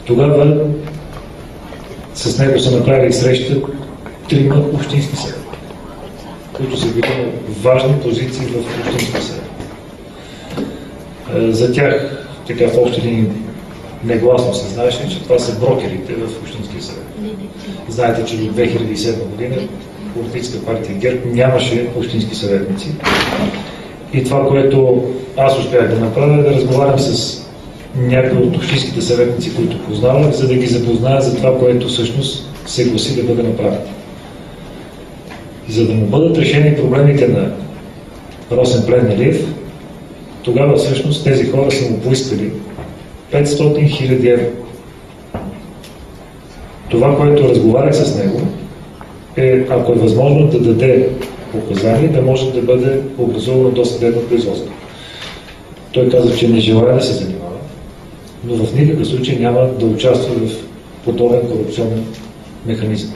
Тогава с него са направили среща 3 общински съвети, които са били на важни позиции в общински съвет. За тях, така в общи линии, негласно се знаеше, че това са брокерите в общинския съвет. Знаете, че до 2007 година политическа партия ГЕРБ нямаше общински съветници. И това, което аз успях да направя, е да разговарям с някои от общинските съветници, които познавах, за да ги запозная за това, което всъщност се гласи да бъде направено. За да му бъдат решени проблемите на Росен Плевнелиев, тогава всъщност тези хора са му поискали 500 000 евро. Това, което разговарях с него, е, ако е възможно да даде показания, да може да бъде образувано досъдебно производство. Той каза, че не желая да се занимава, но в никакъв случай няма да участва в подобен корупционен механизъм.